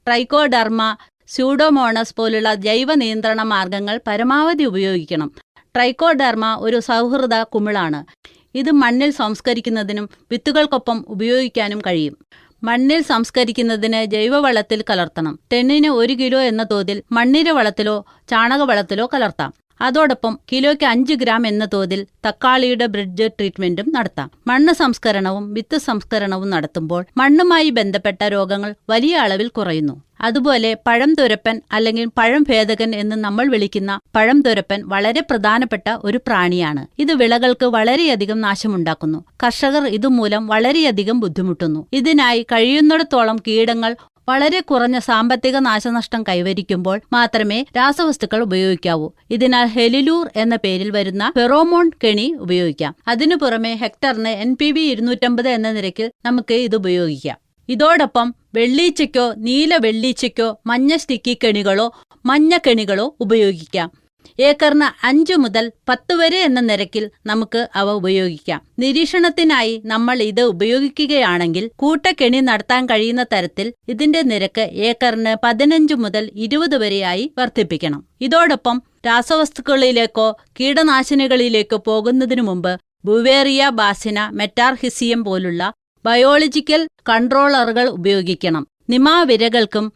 ട്രൈക്കോഡർമ, സ്യൂഡോമോണസ് പോലുള്ള ജൈവ നിയന്ത്രണ മാർഗങ്ങൾ പരമാവധി ഉപയോഗിക്കണം. ട്രൈക്കോഡർമ ഒരു സൗഹൃദ കുമിളാണ്. ഇത് മണ്ണിൽ സംസ്കരിക്കുന്നതിനും വിത്തുകൾക്കൊപ്പം ഉപയോഗിക്കാനും കഴിയും. മണ്ണിൽ സംസ്കരിക്കുന്നതിന് ജൈവവളത്തിൽ കലർത്തണം. ടെന്നിന് 1 കിലോ എന്ന തോതിൽ മണ്ണിര വളത്തിലോ ചാണകവളത്തിലോ കലർത്താം. അതോടൊപ്പം കിലോയ്ക്ക് 5 ഗ്രാം എന്ന തോതിൽ തക്കാളിയുടെ ബ്രിഡ്ജ് ട്രീറ്റ്മെന്റും നടത്താം. മണ്ണ് സംസ്കരണവും വിത്ത് സംസ്കരണവും നടത്തുമ്പോൾ മണ്ണുമായി ബന്ധപ്പെട്ട രോഗങ്ങൾ വലിയ അളവിൽ കുറയുന്നു. അതുപോലെ പഴം തുരപ്പൻ അല്ലെങ്കിൽ പഴം ഭേദകൻ എന്ന് നമ്മൾ വിളിക്കുന്ന പഴം തുരപ്പൻ വളരെ പ്രധാനപ്പെട്ട ഒരു പ്രാണിയാണ്. ഇത് വിളകൾക്ക് വളരെയധികം നാശമുണ്ടാക്കുന്നു. കർഷകർ ഇതുമൂലം വളരെയധികം ബുദ്ധിമുട്ടുന്നു. ഇതിനായി കഴിയുന്നിടത്തോളം കീടങ്ങൾ വളരെ കുറഞ്ഞ സാമ്പത്തിക നാശനഷ്ടം കൈവരിക്കുമ്പോൾ മാത്രമേ രാസവസ്തുക്കൾ ഉപയോഗിക്കാവൂ. ഇതിനാൽ ഹെലിലൂർ എന്ന പേരിൽ വരുന്ന ഫെറോമോൺ കെണി ഉപയോഗിക്കാം. അതിനു പുറമെ ഹെക്ടറിന് NPV 250 എന്ന നിരക്കിൽ നമുക്ക് ഇത് ഉപയോഗിക്കാം. ഇതോടൊപ്പം വെള്ളീച്ചയ്ക്കോ നീല വെള്ളീച്ചയ്ക്കോ മഞ്ഞ സ്റ്റിക്കി കെണികളോ മഞ്ഞ കെണികളോ ഉപയോഗിക്കാം. ഏക്കറിന് 5 മുതൽ 10 വരെ എന്ന നിരക്കിൽ നമുക്ക് അവ ഉപയോഗിക്കാം. നിരീക്ഷണത്തിനായി നമ്മൾ ഇത് ഉപയോഗിക്കുകയാണെങ്കിൽ കൂട്ടക്കെണി നടത്താൻ കഴിയുന്ന തരത്തിൽ ഇതിന്റെ നിരക്ക് ഏക്കറിന് 15 മുതൽ 20 വരെയായി വർദ്ധിപ്പിക്കണം. ഇതോടൊപ്പം രാസവസ്തുക്കളിലേക്കോ കീടനാശിനികളിലേക്കോ പോകുന്നതിനു മുമ്പ് ബുവേറിയ ബാസിന, മെറ്റാർഹിസിയം പോലുള്ള ബയോളജിക്കൽ കൺട്രോളറുകൾ ഉപയോഗിക്കണം. നിമാവിരകൾക്കും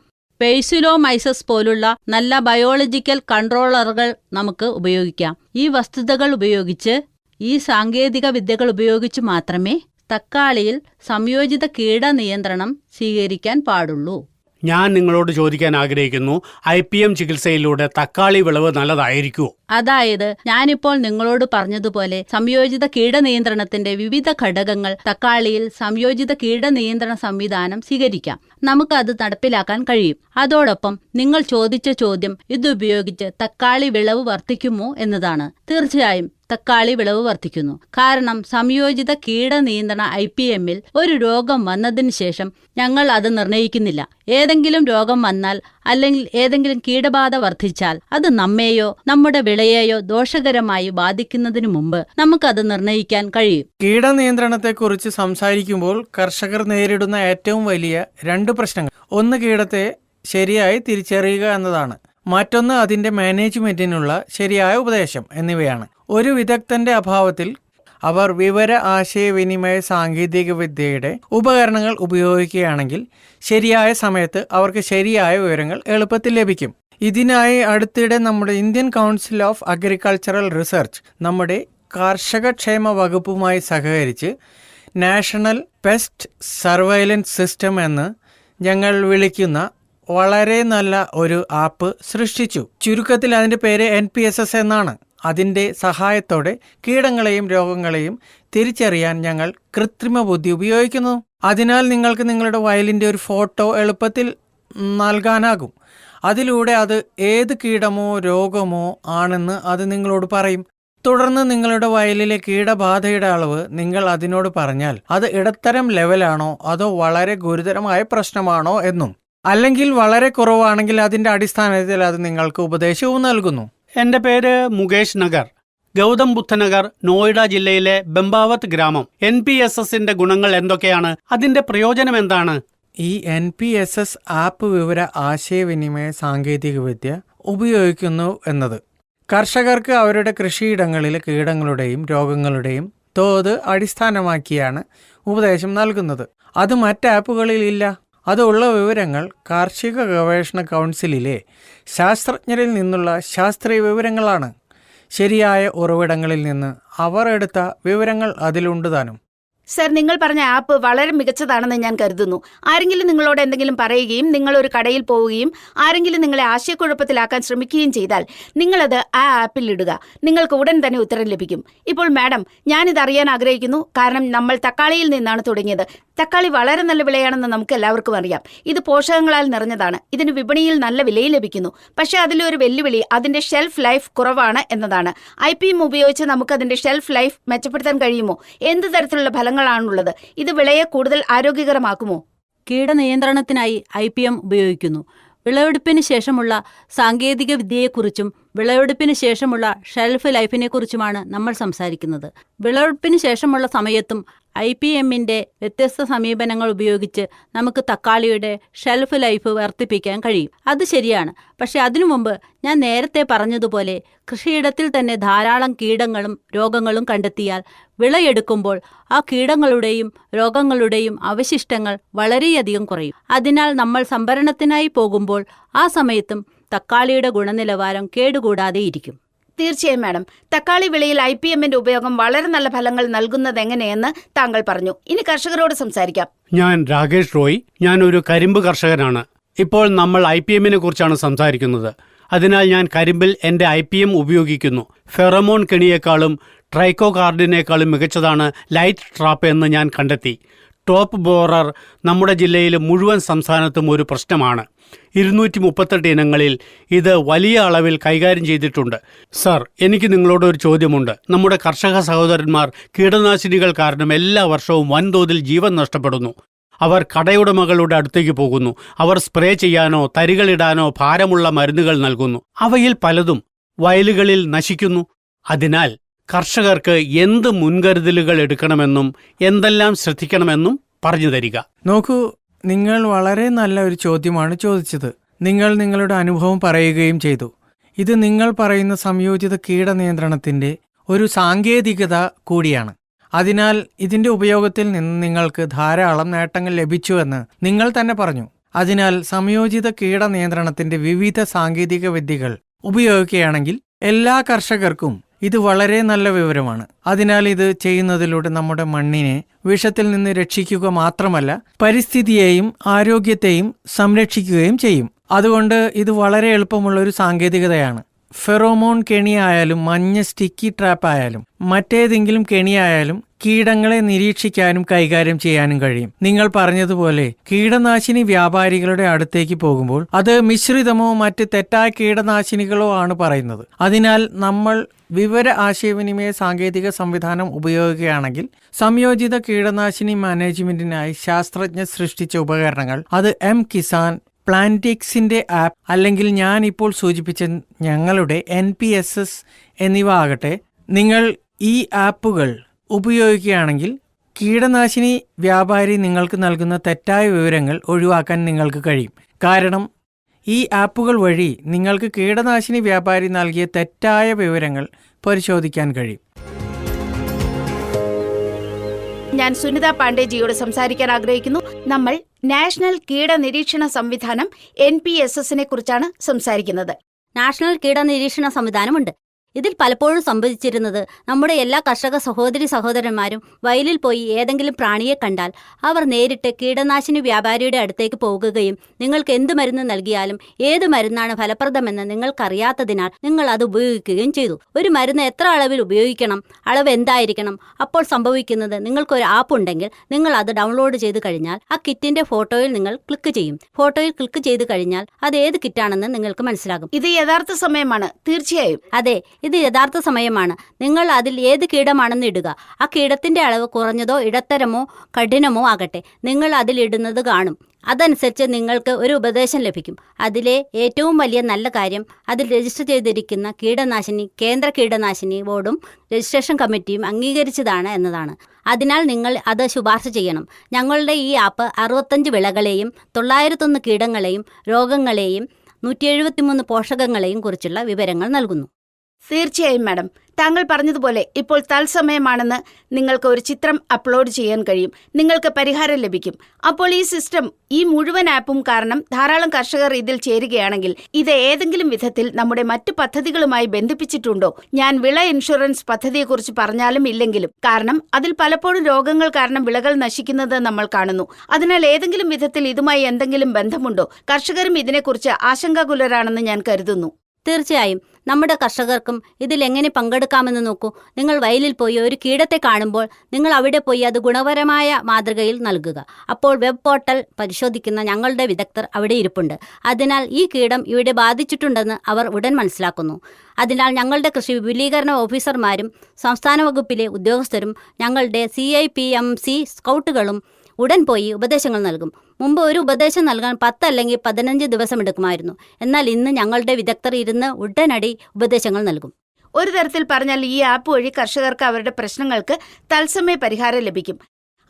പെയ്സിലോമൈസസ് പോലുള്ള നല്ല ബയോളജിക്കൽ കൺട്രോളറുകൾ നമുക്ക് ഉപയോഗിക്കാം. ഈ വസ്തുതകൾ ഉപയോഗിച്ച്, ഈ സാങ്കേതിക വിദ്യകൾ ഉപയോഗിച്ച് മാത്രമേ തക്കാളിയിൽ സംയോജിത കീടനിയന്ത്രണം സ്വീകരിക്കാൻ പാടുള്ളൂ. ഞാൻ നിങ്ങളോട് ചോദിക്കാൻ ആഗ്രഹിക്കുന്നു, IPM ചികിത്സയിലൂടെ തക്കാളി വിളവ് നല്ലതായിരിക്കുമോ? അതായത് ഞാനിപ്പോൾ നിങ്ങളോട് പറഞ്ഞതുപോലെ സംയോജിത കീടനിയന്ത്രണത്തിന്റെ വിവിധ ഘടകങ്ങൾ തക്കാളിയിൽ സംയോജിത കീടനിയന്ത്രണ സംവിധാനം സ്വീകരിക്കാം. നമുക്ക് അത് നടപ്പിലാക്കാൻ കഴിയും. അതോടൊപ്പം നിങ്ങൾ ചോദിച്ച ചോദ്യം ഇതുപയോഗിച്ച് തക്കാളി വിളവ് വർദ്ധിക്കുമോ എന്നതാണ്. തീർച്ചയായും തക്കാളി വിളവ് വർദ്ധിക്കുന്നു. കാരണം സംയോജിത കീടനിയന്ത്രണ IPM-ൽ ഒരു രോഗം വന്നതിന് ശേഷം ഞങ്ങൾ അത് നിർണ്ണയിക്കുന്നില്ല. ഏതെങ്കിലും രോഗം വന്നാൽ അല്ലെങ്കിൽ ഏതെങ്കിലും കീടബാധ വർദ്ധിച്ചാൽ അത് നമ്മെയോ നമ്മുടെ വിളയെയോ ദോഷകരമായി ബാധിക്കുന്നതിനു മുമ്പ് നമുക്കത് നിർണ്ണയിക്കാൻ കഴിയും. കീടനിയന്ത്രണത്തെക്കുറിച്ച് സംസാരിക്കുമ്പോൾ കർഷകർ നേരിടുന്ന ഏറ്റവും വലിയ 2 പ്രശ്നങ്ങൾ, ഒന്ന് കീടത്തെ ശരിയായി തിരിച്ചറിയുക എന്നതാണ്. മറ്റൊന്ന് അതിന്റെ മാനേജ്മെന്റിനുള്ള ശരിയായ ഉപദേശം എന്നിവയാണ്. ഒരു വിദഗ്ധന്റെ അഭാവത്തിൽ അവർ വിവര ആശയവിനിമയ സാങ്കേതിക വിദ്യയുടെ ഉപകരണങ്ങൾ ഉപയോഗിക്കുകയാണെങ്കിൽ ശരിയായ സമയത്ത് അവർക്ക് ശരിയായ വിവരങ്ങൾ എളുപ്പത്തിൽ ലഭിക്കും. ഇതിനായി അടുത്തിടെ നമ്മുടെ Indian council of agricultural research നമ്മുടെ കാർഷികക്ഷേമ വകുപ്പുമായി സഹകരിച്ച് നാഷണൽ പെസ്റ്റ് സർവൈലൻസ് സിസ്റ്റം എന്ന് ഞങ്ങൾ വിളിക്കുന്ന വളരെ നല്ല ഒരു ആപ്പ് സൃഷ്ടിച്ചു. ചുരുക്കത്തിൽ അതിൻ്റെ പേര് NPSS എന്നാണ്. അതിൻ്റെ സഹായത്തോടെ കീടങ്ങളെയും രോഗങ്ങളെയും തിരിച്ചറിയാൻ ഞങ്ങൾ കൃത്രിമ ബുദ്ധി ഉപയോഗിക്കുന്നു. അതിനാൽ നിങ്ങൾക്ക് നിങ്ങളുടെ വയലിൻ്റെ ഒരു ഫോട്ടോ എളുപ്പത്തിൽ നൽകാനാകും. അതിലൂടെ അത് ഏത് കീടമോ രോഗമോ ആണെന്ന് അത് നിങ്ങളോട് പറയും. തുടർന്ന് നിങ്ങളുടെ വയലിലെ കീടബാധയുടെ അളവ് നിങ്ങൾ അതിനോട് പറഞ്ഞാൽ അത് ഇടത്തരം ലെവലാണോ അതോ വളരെ ഗുരുതരമായ പ്രശ്നമാണോ എന്നും, അല്ലെങ്കിൽ വളരെ കുറവാണെങ്കിൽ അതിൻ്റെ അടിസ്ഥാനത്തിൽ അത് നിങ്ങൾക്ക് ഉപദേശവും നൽകുന്നു. എൻ്റെ പേര് മുകേഷ് നഗർ, ഗൗതം ബുദ്ധനഗർ, നോയിഡ ജില്ലയിലെ ബംബാവത്ത് ഗ്രാമം. NPSSന്റെ ഗുണങ്ങൾ എന്തൊക്കെയാണ്? അതിന്റെ പ്രയോജനം എന്താണ്? ഈ NPSS ആപ്പ് വിവര ആശയവിനിമയ സാങ്കേതികവിദ്യ ഉപയോഗിക്കുന്നു എന്നത് കർഷകർക്ക് അവരുടെ കൃഷിയിടങ്ങളിലെ കീടങ്ങളുടെയും രോഗങ്ങളുടെയും തോത് അടിസ്ഥാനമാക്കിയാണ് ഉപദേശം നൽകുന്നത്. അത് മറ്റ് ആപ്പുകളിൽ ഇല്ല. അതുള്ള വിവരങ്ങൾ കാർഷിക ഗവേഷണ കൗൺസിലിലെ ശാസ്ത്രജ്ഞരിൽ നിന്നുള്ള ശാസ്ത്രീയ വിവരങ്ങളാണ്. ശരിയായ ഉറവിടങ്ങളിൽ നിന്ന് അവർ എടുത്ത വിവരങ്ങൾ അതിലുണ്ട് താനും. സർ, നിങ്ങൾ പറഞ്ഞ ആപ്പ് വളരെ മികച്ചതാണെന്ന് ഞാൻ കരുതുന്നു. ആരെങ്കിലും നിങ്ങളോട് എന്തെങ്കിലും പറയുകയും നിങ്ങൾ ഒരു കടയിൽ പോവുകയും ആരെങ്കിലും നിങ്ങളെ ആശയക്കുഴപ്പത്തിലാക്കാൻ ശ്രമിക്കുകയും ചെയ്താൽ നിങ്ങളത് ആ ആപ്പിൽ ഇടുക. നിങ്ങൾക്ക് ഉടൻ തന്നെ ഉത്തരം ലഭിക്കും. ഇപ്പോൾ മാഡം, ഞാനിത് അറിയാൻ ആഗ്രഹിക്കുന്നു. കാരണം നമ്മൾ തക്കാളിയിൽ നിന്നാണ് തുടങ്ങിയത്. തക്കാളി വളരെ നല്ല വിളയാണെന്ന് നമുക്ക് എല്ലാവർക്കും അറിയാം. ഇത് പോഷകങ്ങളാൽ നിറഞ്ഞതാണ്. ഇതിന് വിപണിയിൽ നല്ല വിലയും ലഭിക്കുന്നു. പക്ഷേ അതിലൊരു വെല്ലുവിളി അതിന്റെ ഷെൽഫ് ലൈഫ് കുറവാണ് എന്നതാണ്. IPM ഉപയോഗിച്ച് നമുക്ക് അതിന്റെ ഷെൽഫ് ലൈഫ് മെച്ചപ്പെടുത്താൻ കഴിയുമോ? എന്ത് തരത്തിലുള്ള ഫലങ്ങളാണുള്ളത്? ഇത് വിളയെ കൂടുതൽ ആരോഗ്യകരമാക്കുമോ? കീടനിയന്ത്രണത്തിനായി IPM ഉപയോഗിക്കുന്നു. വിളവെടുപ്പിന് ശേഷമുള്ള സാങ്കേതിക വിദ്യയെക്കുറിച്ചും വിളവെടുപ്പിന് ശേഷമുള്ള ഷെൽഫ് ലൈഫിനെക്കുറിച്ചുമാണ് നമ്മൾ സംസാരിക്കുന്നത്. വിളവെടുപ്പിന് ശേഷമുള്ള സമയത്തും IPMന്റെ വ്യത്യസ്ത സമീപനങ്ങൾ ഉപയോഗിച്ച് നമുക്ക് തക്കാളിയുടെ ഷെൽഫ് ലൈഫ് വർദ്ധിപ്പിക്കാൻ കഴിയും. അത് ശരിയാണ്. പക്ഷെ അതിനു മുമ്പ് ഞാൻ നേരത്തെ പറഞ്ഞതുപോലെ കൃഷിയിടത്തിൽ തന്നെ ധാരാളം കീടങ്ങളും രോഗങ്ങളും കണ്ടെത്തിയാൽ വിളയെടുക്കുമ്പോൾ ആ കീടങ്ങളുടെയും രോഗങ്ങളുടെയും അവശിഷ്ടങ്ങൾ വളരെയധികം കുറയും. അതിനാൽ നമ്മൾ സംഭരണത്തിനായി പോകുമ്പോൾ ആ സമയത്തും തക്കാളിയുടെ ഗുണനിലവാരം കേടുകൂടാതെ ഇരിക്കും. തീർച്ചയായും മാഡം. തക്കാളി വിളയിൽ IPMന്റെ ഉപയോഗം വളരെ നല്ല ഫലങ്ങൾ നൽകുന്നത് എങ്ങനെയെന്ന് താങ്കൾ പറഞ്ഞു. ഇനി കർഷകരോട് സംസാരിക്കാം. ഞാൻ രാകേഷ് റോയ്. ഞാൻ ഒരു കരിമ്പ് കർഷകനാണ്. ഇപ്പോൾ നമ്മൾ IPMനെ കുറിച്ചാണ് സംസാരിക്കുന്നത്. അതിനാൽ ഞാൻ കരിമ്പിൽ എൻ്റെ IPM ഉപയോഗിക്കുന്നു. ഫെറമോൺ കെണിയേക്കാളും ട്രൈക്കോകാർഡിനേക്കാളും മികച്ചതാണ് ലൈറ്റ് ട്രാപ്പ് എന്ന് ഞാൻ കണ്ടെത്തി. ടോപ്പ് ബോറർ നമ്മുടെ ജില്ലയിലെ മുഴുവൻ സംസ്ഥാനത്തും ഒരു പ്രശ്നമാണ്. 238 ഇനങ്ങളിൽ ഇത് വലിയ അളവിൽ കൈകാര്യം ചെയ്തിട്ടുണ്ട്. സർ, എനിക്ക് നിങ്ങളോട് ഒരു ചോദ്യമുണ്ട്. നമ്മുടെ കർഷക സഹോദരന്മാർ കീടനാശിനികൾ കാരണം എല്ലാ വർഷവും വൻതോതിൽ ജീവൻ നഷ്ടപ്പെടുന്നു. അവർ കടയുടമകളുടെ അടുത്തേക്ക് പോകുന്നു. അവർ സ്പ്രേ ചെയ്യാനോ തരികളിടാനോ ഭാരമുള്ള മരുന്നുകൾ നൽകുന്നു. അവയിൽ പലതും വയലുകളിൽ നശിക്കുന്നു. അതിനാൽ കർഷകർക്ക് എന്ത് മുൻകരുതലുകൾ എടുക്കണമെന്നും എന്തെല്ലാം ശ്രദ്ധിക്കണമെന്നും പറഞ്ഞു തരിക. നോക്കൂ, നിങ്ങൾ വളരെ നല്ല ഒരു ചോദ്യമാണ് ചോദിച്ചത്. നിങ്ങൾ നിങ്ങളുടെ അനുഭവം പറയുകയും ചെയ്തു. ഇത് നിങ്ങൾ പറയുന്ന സംയോജിത കീടനിയന്ത്രണത്തിൻ്റെ ഒരു സാങ്കേതികത കൂടിയാണ്. അതിനാൽ ഇതിൻ്റെ ഉപയോഗത്തിൽ നിന്ന് നിങ്ങൾക്ക് ധാരാളം നേട്ടങ്ങൾ ലഭിച്ചുവെന്ന് നിങ്ങൾ തന്നെ പറഞ്ഞു. അതിനാൽ സംയോജിത കീടനിയന്ത്രണത്തിൻ്റെ വിവിധ സാങ്കേതിക വിദ്യകൾ ഉപയോഗിക്കുകയാണെങ്കിൽ എല്ലാ കർഷകർക്കും ഇത് വളരെ നല്ല വിവരമാണ്. അതിനാൽ ഇത് ചെയ്യുന്നതിലൂടെ നമ്മുടെ മണ്ണിനെ വിഷത്തിൽ നിന്ന് രക്ഷിക്കുക മാത്രമല്ല പരിസ്ഥിതിയെയും ആരോഗ്യത്തെയും സംരക്ഷിക്കുകയും ചെയ്യും. അതുകൊണ്ട് ഇത് വളരെ എളുപ്പമുള്ള ഒരു സാങ്കേതികതയാണ്. ഫെറോമോൺ കെണിയായാലും മഞ്ഞ സ്റ്റിക്കി ട്രാപ്പ് ആയാലും മറ്റേതെങ്കിലും കെണിയായാലും കീടങ്ങളെ നിരീക്ഷിക്കാനും കൈകാര്യം ചെയ്യാനും കഴിയും. നിങ്ങൾ പറഞ്ഞതുപോലെ കീടനാശിനി വ്യാപാരികളുടെ അടുത്തേക്ക് പോകുമ്പോൾ അത് മിശ്രിതമോ മറ്റ് തെറ്റായ കീടനാശിനികളോ ആണ് പറയുന്നത്. അതിനാൽ നമ്മൾ വിവര ആശയവിനിമയ സാങ്കേതിക സംവിധാനം ഉപയോഗിക്കുകയാണെങ്കിൽ സംയോജിത കീടനാശിനി മാനേജ്മെന്റിനായി ശാസ്ത്രജ്ഞർ സൃഷ്ടിച്ച ഉപകരണങ്ങൾ, അത് കിസാൻ, പ്ലാന്റിക്സിന്റെ ആപ്പ് അല്ലെങ്കിൽ ഞാൻ ഇപ്പോൾ സൂചിപ്പിച്ച ഞങ്ങളുടെ NPSS എന്നിവ ആകട്ടെ, നിങ്ങൾ ഈ ആപ്പുകൾ ഉപയോഗിക്കുകയാണെങ്കിൽ കീടനാശിനി വ്യാപാരി നിങ്ങൾക്ക് നൽകുന്ന തെറ്റായ വിവരങ്ങൾ ഒഴിവാക്കാൻ നിങ്ങൾക്ക് കഴിയും. കാരണം ഈ ആപ്പുകൾ വഴി നിങ്ങൾക്ക് കീടനാശിനി വ്യാപാരി നൽകിയ തെറ്റായ വിവരങ്ങൾ പരിശോധിക്കാൻ കഴിയും. ഞാൻ സുനിത പാണ്ഡേജിയോട് സംസാരിക്കാൻ ആഗ്രഹിക്കുന്നു. നമ്മൾ നാഷണൽ കീട നിരീക്ഷണ സംവിധാനം NPSS കുറിച്ചാണ് സംസാരിക്കുന്നത്. നാഷണൽ കീട നിരീക്ഷണ സംവിധാനമുണ്ട്. ഇതിൽ പലപ്പോഴും സംഭവിച്ചിരുന്നത് നമ്മുടെ എല്ലാ കർഷക സഹോദരന്മാരും വയലിൽ പോയി ഏതെങ്കിലും പ്രാണിയെ കണ്ടാൽ അവർ നേരിട്ട് കീടനാശിനി വ്യാപാരിയുടെ അടുത്തേക്ക് പോകുകയും നിങ്ങൾക്ക് എന്ത് മരുന്ന് നൽകിയാലും ഏത് മരുന്നാണ് ഫലപ്രദമെന്ന് നിങ്ങൾക്കറിയാത്തതിനാൽ നിങ്ങൾ അത് ഉപയോഗിക്കുകയും ചെയ്തു. ഒരു മരുന്ന് എത്ര അളവിൽ ഉപയോഗിക്കണം, അളവ് എന്തായിരിക്കണം? അപ്പോൾ സംഭവിക്കുന്നത്, നിങ്ങൾക്കൊരു ആപ്പ് ഉണ്ടെങ്കിൽ നിങ്ങൾ അത് ഡൗൺലോഡ് ചെയ്ത് കഴിഞ്ഞാൽ ആ കിറ്റിന്റെ ഫോട്ടോയിൽ നിങ്ങൾ ക്ലിക്ക് ചെയ്യും. ഫോട്ടോയിൽ ക്ലിക്ക് ചെയ്ത് കഴിഞ്ഞാൽ അത് ഏത് കിറ്റാണെന്ന് നിങ്ങൾക്ക് മനസ്സിലാകും. ഇത് യഥാർത്ഥ സമയമാണ്. തീർച്ചയായും അതെ, ഇത് യഥാർത്ഥ സമയമാണ്. നിങ്ങൾ അതിൽ ഏത് കീടമാണെന്ന് ഇടുക. ആ കീടത്തിന്റെ അളവ് കുറഞ്ഞതോ ഇടത്തരമോ കഠിനമോ ആകട്ടെ, നിങ്ങൾ അതിലിടുന്നത് കാണും. അതനുസരിച്ച് നിങ്ങൾക്ക് ഒരു ഉപദേശം ലഭിക്കും. അതിലെ ഏറ്റവും വലിയ നല്ല കാര്യം, അതിൽ രജിസ്റ്റർ ചെയ്തിരിക്കുന്ന കീടനാശിനി കേന്ദ്ര കീടനാശിനി ബോർഡും രജിസ്ട്രേഷൻ കമ്മിറ്റിയും അംഗീകരിച്ചതാണ് എന്നതാണ്. അതിനാൽ നിങ്ങൾ അത് ശുപാർശ ചെയ്യണം. ഞങ്ങളുടെ ഈ ആപ്പ് 65 വിളകളെയും 901 കീടങ്ങളെയും രോഗങ്ങളെയും 173 പോഷകങ്ങളെയും കുറിച്ചുള്ള വിവരങ്ങൾ നൽകുന്നു. തീർച്ചയായും മാഡം, താങ്കൾ പറഞ്ഞതുപോലെ ഇപ്പോൾ തത്സമയമാണെന്ന് നിങ്ങൾക്ക് ഒരു ചിത്രം അപ്ലോഡ് ചെയ്യാൻ കഴിയും. നിങ്ങൾക്ക് പരിഹാരം ലഭിക്കും. അപ്പോൾ ഈ സിസ്റ്റം, ഈ മുഴുവൻ ആപ്പും കാരണം ധാരാളം കർഷകർ ഇതിൽ ചേരുകയാണെങ്കിൽ ഇത് ഏതെങ്കിലും വിധത്തിൽ നമ്മുടെ മറ്റു പദ്ധതികളുമായി ബന്ധിപ്പിച്ചിട്ടുണ്ടോ? ഞാൻ വിള ഇൻഷുറൻസ് പദ്ധതിയെക്കുറിച്ച് പറഞ്ഞാലും ഇല്ലെങ്കിലും, കാരണം അതിൽ പലപ്പോഴും രോഗങ്ങൾ കാരണം വിളകൾ നശിക്കുന്നത് നമ്മൾ കാണുന്നു. അതിനാൽ ഏതെങ്കിലും വിധത്തിൽ ഇതുമായി എന്തെങ്കിലും ബന്ധമുണ്ടോ? കർഷകരും ഇതിനെക്കുറിച്ച് ആശങ്കാകുലരാണെന്ന് ഞാൻ കരുതുന്നു. തീർച്ചയായും നമ്മുടെ കർഷകർക്കും ഇതിൽ എങ്ങനെ പങ്കെടുക്കാമെന്ന് നോക്കൂ. നിങ്ങൾ വയലിൽ പോയി ഒരു കീടത്തെ കാണുമ്പോൾ നിങ്ങൾ അവിടെ പോയി അത് ഗുണപരമായ മാതൃകയിൽ നൽകുക. അപ്പോൾ വെബ് പോർട്ടൽ പരിശോധിക്കുന്ന ഞങ്ങളുടെ വിദഗ്ധർ അവിടെ ഇരിപ്പുണ്ട്. അതിനാൽ ഈ കീടം ഇവിടെ ബാധിച്ചിട്ടുണ്ടെന്ന് അവർ ഉടൻ മനസ്സിലാക്കുന്നു. അതിനാൽ ഞങ്ങളുടെ കൃഷി വിപുലീകരണ ഓഫീസർമാരും സംസ്ഥാന വകുപ്പിലെ ഉദ്യോഗസ്ഥരും ഞങ്ങളുടെ CIPMC സ്കൗട്ടുകളും ഉടൻ പോയി ഉപദേശങ്ങൾ നൽകും. മുമ്പ് ഒരു ഉപദേശം നൽകാൻ 10 അല്ലെങ്കിൽ 15 ദിവസമെടുക്കുമായിരുന്നു. എന്നാൽ ഇന്ന് ഞങ്ങളുടെ വിദഗ്ധർ ഇരുന്ന് ഉടനടി ഉപദേശങ്ങൾ നൽകും. ഒരു തരത്തിൽ പറഞ്ഞാൽ ഈ ആപ്പ് വഴി കർഷകർക്ക് അവരുടെ പ്രശ്നങ്ങൾക്ക് തത്സമയ പരിഹാരം ലഭിക്കും.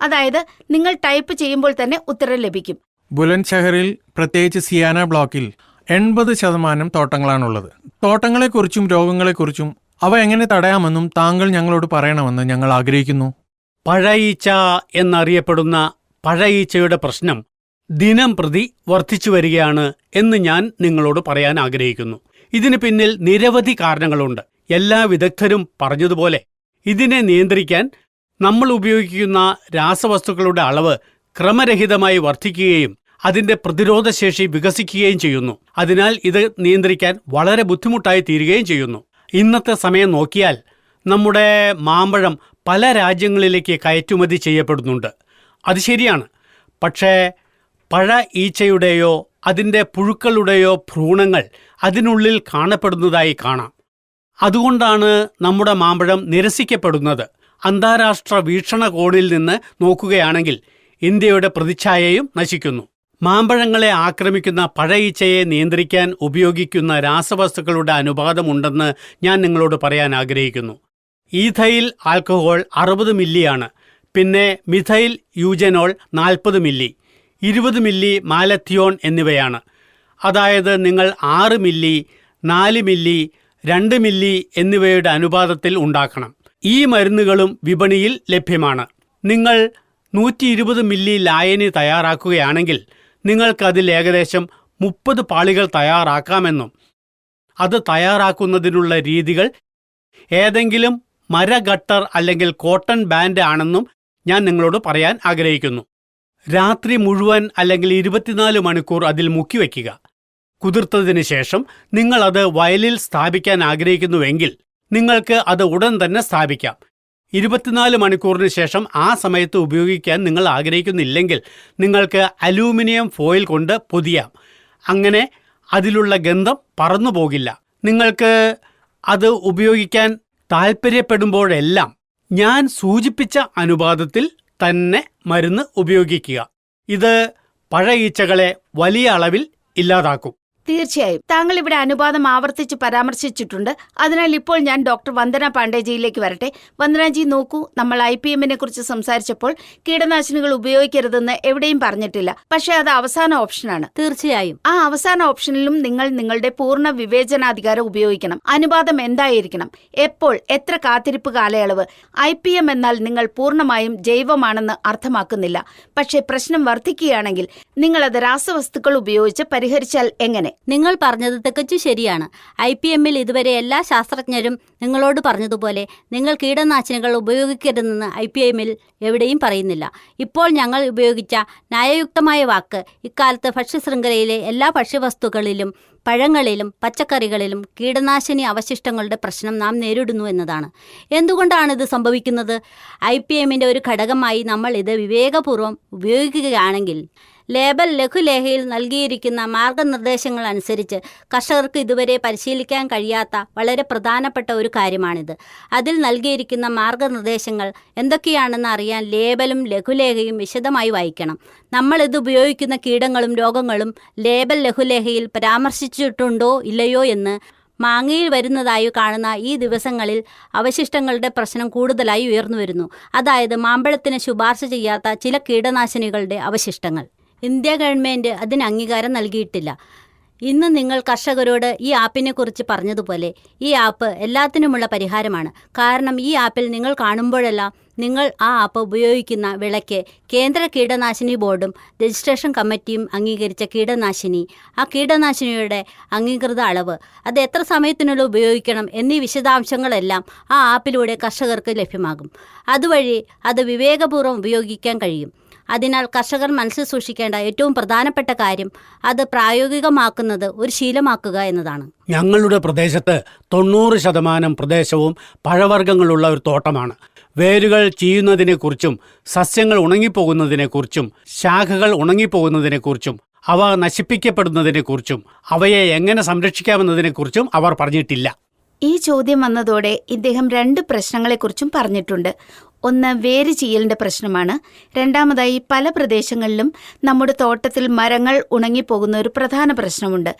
അതായത് നിങ്ങൾ ടൈപ്പ് ചെയ്യുമ്പോൾ തന്നെ ഉത്തരം ലഭിക്കും. ബുലന്ദ്ശഹറിൽ, പ്രത്യേകിച്ച് സിയാന ബ്ലോക്കിൽ 80% തോട്ടങ്ങളാണുള്ളത്. തോട്ടങ്ങളെക്കുറിച്ചും രോഗങ്ങളെക്കുറിച്ചും അവ എങ്ങനെ തടയാമെന്നും താങ്കൾ ഞങ്ങളോട് പറയണമെന്ന് ഞങ്ങൾ ആഗ്രഹിക്കുന്നു. പഴയീച്ച എന്നറിയപ്പെടുന്ന പഴയീച്ചയുടെ പ്രശ്നം ദിനം പ്രതി വർദ്ധിച്ചു വരികയാണ് എന്ന് ഞാൻ നിങ്ങളോട് പറയാൻ ആഗ്രഹിക്കുന്നു. ഇതിന് പിന്നിൽ നിരവധി കാരണങ്ങളുണ്ട്. എല്ലാ വിദഗ്ധരും പറഞ്ഞതുപോലെ ഇതിനെ നിയന്ത്രിക്കാൻ നമ്മൾ ഉപയോഗിക്കുന്ന രാസവസ്തുക്കളുടെ അളവ് ക്രമരഹിതമായി വർദ്ധിക്കുകയും അതിന്റെ പ്രതിരോധശേഷി വികസിക്കുകയും ചെയ്യുന്നു. അതിനാൽ ഇത് നിയന്ത്രിക്കാൻ വളരെ ബുദ്ധിമുട്ടായി തീരുകയും ചെയ്യുന്നു. ഇന്നത്തെ സമയം നോക്കിയാൽ നമ്മുടെ മാമ്പഴം പല രാജ്യങ്ങളിലേക്ക് കയറ്റുമതി ചെയ്യപ്പെടുന്നുണ്ട്. അത് ശരിയാണ്. പക്ഷേ പഴ ഈച്ചയുടെയോ അതിൻ്റെ പുഴുക്കളുടെയോ ഭ്രൂണങ്ങൾ അതിനുള്ളിൽ കാണപ്പെടുന്നതായി കാണാം. അതുകൊണ്ടാണ് നമ്മുടെ മാമ്പഴം നിരസിക്കപ്പെടുന്നത്. അന്താരാഷ്ട്ര വീക്ഷണകോണിൽ നിന്ന് നോക്കുകയാണെങ്കിൽ ഇന്ത്യയുടെ പ്രതിച്ഛായയും നശിക്കുന്നു. മാമ്പഴങ്ങളെ ആക്രമിക്കുന്ന പഴയീച്ചയെ നിയന്ത്രിക്കാൻ ഉപയോഗിക്കുന്ന രാസവസ്തുക്കളുടെ അനുപാതമുണ്ടെന്ന് ഞാൻ നിങ്ങളോട് പറയാൻ ആഗ്രഹിക്കുന്നു. Ethyl alcohol 60 മില്ലിയാണ്. പിന്നെ methyl eugenol 40 milli, 20 milli malathion എന്നിവയാണ്. അതായത് നിങ്ങൾ 6 മില്ലി, 4 മില്ലി, 2 മില്ലി എന്നിവയുടെ അനുപാതത്തിൽ ഉണ്ടാക്കണം. ഈ മരുന്നുകളും വിപണിയിൽ ലഭ്യമാണ്. നിങ്ങൾ 120 മില്ലി ലായനി തയ്യാറാക്കുകയാണെങ്കിൽ നിങ്ങൾക്കതിൽ ഏകദേശം 30 പാളികൾ തയ്യാറാക്കാമെന്നും അത് തയ്യാറാക്കുന്നതിനുള്ള രീതികൾ ഏതെങ്കിലും മരഗട്ടർ അല്ലെങ്കിൽ കോട്ടൺ ബാൻഡ് ആണെന്നും ഞാൻ നിങ്ങളോട് പറയാൻ ആഗ്രഹിക്കുന്നു. രാത്രി മുഴുവൻ അല്ലെങ്കിൽ 24 മണിക്കൂർ അതിൽ മുക്കിവെക്കുക. കുതിർത്തതിന് ശേഷം നിങ്ങൾ അത് വയലിൽ സ്ഥാപിക്കാൻ ആഗ്രഹിക്കുന്നുവെങ്കിൽ നിങ്ങൾക്ക് അത് ഉടൻ തന്നെ സ്ഥാപിക്കാം. 24 മണിക്കൂറിന് ശേഷം ആ സമയത്ത് ഉപയോഗിക്കാൻ നിങ്ങൾ ആഗ്രഹിക്കുന്നില്ലെങ്കിൽ നിങ്ങൾക്ക് അലൂമിനിയം ഫോയിൽ കൊണ്ട് പൊതിയാം. അങ്ങനെ അതിലുള്ള ഗന്ധം പറന്നു പോകില്ല. നിങ്ങൾക്ക് അത് ഉപയോഗിക്കാൻ താൽപ്പര്യപ്പെടുമ്പോഴെല്ലാം ഞാൻ സൂചിപ്പിച്ച അനുപാതത്തിൽ തന്നെ മരുന്ന് ഉപയോഗിക്കുക. ഇത് പഴയീച്ചകളെ വലിയ അളവിൽ ഇല്ലാതാക്കും. തീർച്ചയായും താങ്കൾ ഇവിടെ അനുപാതം ആവർത്തിച്ച് പരാമർശിച്ചിട്ടുണ്ട്. അതിനാൽ ഇപ്പോൾ ഞാൻ ഡോക്ടർ വന്ദന പാണ്ഡേജിയിലേക്ക് വരട്ടെ. വന്ദനാജി, നോക്കൂ, നമ്മൾ IPM-നെ കുറിച്ച് സംസാരിച്ചപ്പോൾ കീടനാശിനികൾ ഉപയോഗിക്കരുതെന്ന് എവിടെയും പറഞ്ഞിട്ടില്ല. പക്ഷേ അത് അവസാന ഓപ്ഷനാണ്. തീർച്ചയായും ആ അവസാന ഓപ്ഷനിലും നിങ്ങൾ നിങ്ങളുടെ പൂർണ്ണ വിവേചനാധികാരം ഉപയോഗിക്കണം. അനുപാതം എന്തായിരിക്കണം, എപ്പോൾ, എത്ര കാത്തിരിപ്പ് കാലയളവ്. IPM എന്നാൽ നിങ്ങൾ പൂർണ്ണമായും ജൈവമാണെന്ന് അർത്ഥമാക്കുന്നില്ല. പക്ഷേ പ്രശ്നം വർദ്ധിക്കുകയാണെങ്കിൽ നിങ്ങളത് രാസവസ്തുക്കൾ ഉപയോഗിച്ച് പരിഹരിച്ചാൽ എങ്ങനെ? നിങ്ങൾ പറഞ്ഞത് തികച്ചു ശരിയാണ്. IPM-ൽ ഇതുവരെ എല്ലാ ശാസ്ത്രജ്ഞരും നിങ്ങളോട് പറഞ്ഞതുപോലെ നിങ്ങൾ കീടനാശിനികൾ ഉപയോഗിക്കരുതെന്ന് IPM-ൽ എവിടെയും പറയുന്നില്ല. ഇപ്പോൾ ഞങ്ങൾ ഉപയോഗിച്ച ന്യായയുക്തമായ വാക്ക് ഇക്കാലത്ത് ഭക്ഷ്യശൃംഖലയിലെ എല്ലാ ഭക്ഷ്യവസ്തുക്കളിലും പഴങ്ങളിലും പച്ചക്കറികളിലും കീടനാശിനി അവശിഷ്ടങ്ങളുടെ പ്രശ്നം നാം നേരിടുന്നു എന്നതാണ്. എന്തുകൊണ്ടാണ് ഇത് സംഭവിക്കുന്നത്? IPM-ന്റെ ഒരു ഘടകമായി നമ്മൾ ഇത് വിവേകപൂർവ്വം ഉപയോഗിക്കുകയാണെങ്കിൽ ലേബൽ ലഘുലേഖയിൽ നൽകിയിരിക്കുന്ന മാർഗനിർദ്ദേശങ്ങൾ അനുസരിച്ച് കർഷകർക്ക് ഇതുവരെ പരിശീലിക്കാൻ കഴിയാത്ത വളരെ പ്രധാനപ്പെട്ട ഒരു കാര്യമാണിത്. അതിൽ നൽകിയിരിക്കുന്ന മാർഗനിർദ്ദേശങ്ങൾ എന്തൊക്കെയാണെന്ന് അറിയാൻ ലേബലും ലഘുലേഖയും വിശദമായി വായിക്കണം. നമ്മളിത് ഉപയോഗിക്കുന്ന കീടങ്ങളും രോഗങ്ങളും ലേബൽ ലഘുലേഖയിൽ പരാമർശിച്ചിട്ടുണ്ടോ ഇല്ലയോ എന്ന് മാങ്ങയിൽ വരുന്നതായി കാണുന്ന ഈ ദിവസങ്ങളിൽ അവശിഷ്ടങ്ങളുടെ പ്രശ്നം കൂടുതലായി ഉയർന്നു വരുന്നു. അതായത് മാമ്പഴത്തിന് ശുപാർശ ചെയ്യാത്ത ചില കീടനാശിനികളുടെ അവശിഷ്ടങ്ങൾ. ഇന്ത്യ ഗവൺമെൻറ് അതിന് അംഗീകാരം നൽകിയിട്ടില്ല. ഇന്ന് നിങ്ങൾ കർഷകരോട് ഈ ആപ്പിനെ കുറിച്ച് പറഞ്ഞതുപോലെ ഈ ആപ്പ് എല്ലാത്തിനുമുള്ള പരിഹാരമാണ്. കാരണം ഈ ആപ്പിൽ നിങ്ങൾ കാണുമ്പോഴെല്ലാം നിങ്ങൾ ആ ആപ്പ് ഉപയോഗിക്കുന്ന വിളയ്ക്ക് കേന്ദ്ര കീടനാശിനി ബോർഡും രജിസ്ട്രേഷൻ കമ്മിറ്റിയും അംഗീകരിച്ച കീടനാശിനി, ആ കീടനാശിനിയുടെ അംഗീകൃത അളവ്, അത് എത്ര സമയത്തിനുള്ളിൽ ഉപയോഗിക്കണം എന്നീ വിശദാംശങ്ങളെല്ലാം ആ ആപ്പിലൂടെ കർഷകർക്ക് ലഭ്യമാകും. അതുവഴി അത് വിവേകപൂർവ്വം ഉപയോഗിക്കാൻ കഴിയും. അതിനാൽ കർഷകർ മനസ്സിൽ സൂക്ഷിക്കേണ്ട ഏറ്റവും പ്രധാനപ്പെട്ട കാര്യം അത് പ്രായോഗികമാക്കുന്നത് ഒരു ശീലമാക്കുക എന്നതാണ്. ഞങ്ങളുടെ പ്രദേശത്ത് 90% പ്രദേശവും പഴവർഗ്ഗങ്ങളുള്ള ഒരു തോട്ടമാണ്. വേരുകൾ ചീയുന്നതിനെക്കുറിച്ചും സസ്യങ്ങൾ ഉണങ്ങിപ്പോകുന്നതിനെക്കുറിച്ചും ശാഖകൾ ഉണങ്ങിപ്പോകുന്നതിനെക്കുറിച്ചും അവ നശിപ്പിക്കപ്പെടുന്നതിനെക്കുറിച്ചും അവയെ എങ്ങനെ സംരക്ഷിക്കാമെന്നതിനെക്കുറിച്ചും അവർ പറഞ്ഞിട്ടില്ല. ഈ ചോദ്യം വന്നതോടെ ഇദ്ദേഹം 2 പ്രശ്നങ്ങളെക്കുറിച്ചും പറഞ്ഞിട്ടുണ്ട്. ഒന്ന് വേര് ചീയലിന്റെ പ്രശ്നമാണ്. രണ്ടാമതായി പല പ്രദേശങ്ങളിലും നമ്മുടെ തോട്ടത്തിൽ മരങ്ങൾ ഉണങ്ങിപ്പോകുന്ന ഒരു പ്രധാന പ്രശ്നമുണ്ട്.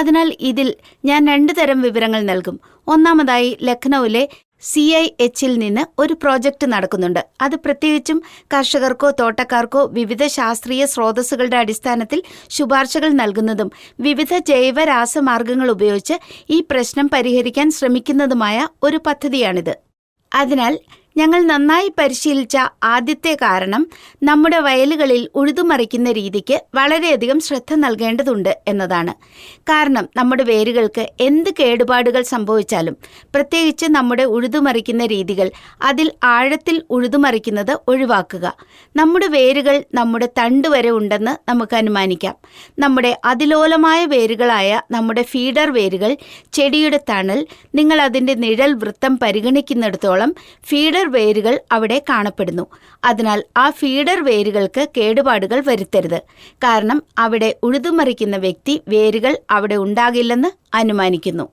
അതിനാൽ ഇതിൽ ഞാൻ 2 തരം വിവരങ്ങൾ നൽകും. ഒന്നാമതായി ലഖ്നൌവിലെ CIH-ൽ നിന്ന് ഒരു പ്രോജക്റ്റ് നടക്കുന്നുണ്ട്. അത് പ്രത്യേകിച്ചും കർഷകർക്കോ തോട്ടക്കാർക്കോ വിവിധ ശാസ്ത്രീയ സ്രോതസ്സുകളുടെ അടിസ്ഥാനത്തിൽ ശുപാർശകൾ നൽകുന്നതും വിവിധ ജൈവ രാസമാർഗങ്ങൾ ഉപയോഗിച്ച് ഈ പ്രശ്നം പരിഹരിക്കാൻ ശ്രമിക്കുന്നതുമായ ഒരു പദ്ധതിയാണിത്. അതിനാൽ ഞങ്ങൾ നന്നായി പരിശീലിച്ച ആദ്യത്തെ കാരണം നമ്മുടെ വയലുകളിൽ ഉഴുതുമറിക്കുന്ന രീതിക്ക് വളരെയധികം ശ്രദ്ധ നൽകേണ്ടതുണ്ട് എന്നതാണ്. കാരണം നമ്മുടെ വേരുകൾക്ക് എന്ത് കേടുപാടുകൾ സംഭവിച്ചാലും, പ്രത്യേകിച്ച് നമ്മുടെ ഉഴുതുമറിക്കുന്ന രീതികൾ, അതിൽ ആഴത്തിൽ ഉഴുതുമറിക്കുന്നത് ഒഴിവാക്കുക. നമ്മുടെ വേരുകൾ നമ്മുടെ തണ്ട് വരെ ഉണ്ടെന്ന് നമുക്ക് അനുമാനിക്കാം. നമ്മുടെ അതിലോലമായ വേരുകളായ നമ്മുടെ ഫീഡർ വേരുകൾ, ചെടിയുടെ തണൽ, നിങ്ങൾ അതിൻ്റെ നിഴൽ വൃത്തം പരിഗണിക്കുന്നിടത്തോളം ഫീഡർ വേരുകൾ അവിടെ കാണപ്പെടുന്നു. അതിനാൽ ആ ഫീഡർ വേരുകൾക്ക് കേടുപാടുകൾ വരുത്തരുത്. കാരണം അവിടെ ഉഴുതുമറിക്കുന്ന വ്യക്തി വേരുകൾ അവിടെ ഉണ്ടാകില്ലെന്ന് അനുമാനിക്കുന്നു.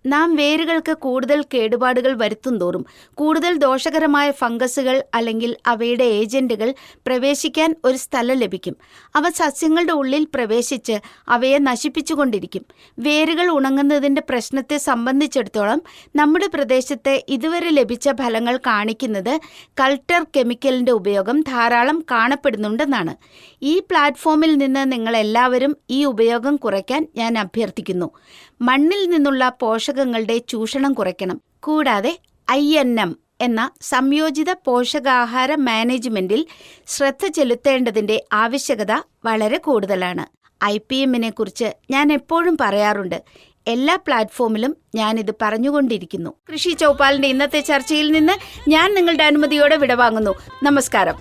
നാം വേരുകൾക്ക് കൂടുതൽ കേടുപാടുകൾ വരുത്തുന്തോറും കൂടുതൽ ദോഷകരമായ ഫംഗസുകൾ അല്ലെങ്കിൽ അവയുടെ ഏജന്റുകൾ പ്രവേശിക്കാൻ ഒരു സ്ഥലം ലഭിക്കും. അവ സസ്യങ്ങളുടെ ഉള്ളിൽ പ്രവേശിച്ച് അവയെ നശിപ്പിച്ചുകൊണ്ടിരിക്കും. വേരുകൾ ഉണങ്ങുന്നതിൻ്റെ പ്രശ്നത്തെ സംബന്ധിച്ചിടത്തോളം നമ്മുടെ പ്രദേശത്ത് ഇതുവരെ ലഭിച്ച ഫലങ്ങൾ കാണിക്കുന്നത് കൾട്ടർ കെമിക്കലിൻ്റെ ഉപയോഗം ധാരാളം കാണപ്പെടുന്നുണ്ടെന്നാണ്. ഈ പ്ലാറ്റ്ഫോമിൽ നിന്ന് നിങ്ങളെല്ലാവരും ഈ ഉപയോഗം കുറയ്ക്കാൻ ഞാൻ അഭ്യർത്ഥിക്കുന്നു. മണ്ണിൽ നിന്നുള്ള പോഷകങ്ങളുടെ ചൂഷണം കുറയ്ക്കണം. കൂടാതെ INM എന്ന സംയോജിത പോഷകാഹാര മാനേജ്മെന്റിൽ ശ്രദ്ധ ചെലുത്തേണ്ടതിൻ്റെ ആവശ്യകത വളരെ കൂടുതലാണ്. IPM-നെ കുറിച്ച് ഞാൻ എപ്പോഴും പറയാറുണ്ട്. എല്ലാ പ്ലാറ്റ്ഫോമിലും ഞാനിത് പറഞ്ഞുകൊണ്ടിരിക്കുന്നു. കൃഷി ചൗപ്പാലിന്റെ ഇന്നത്തെ ചർച്ചയിൽ നിന്ന് ഞാൻ നിങ്ങളുടെ അനുമതിയോടെ വിടവാങ്ങുന്നു. നമസ്കാരം.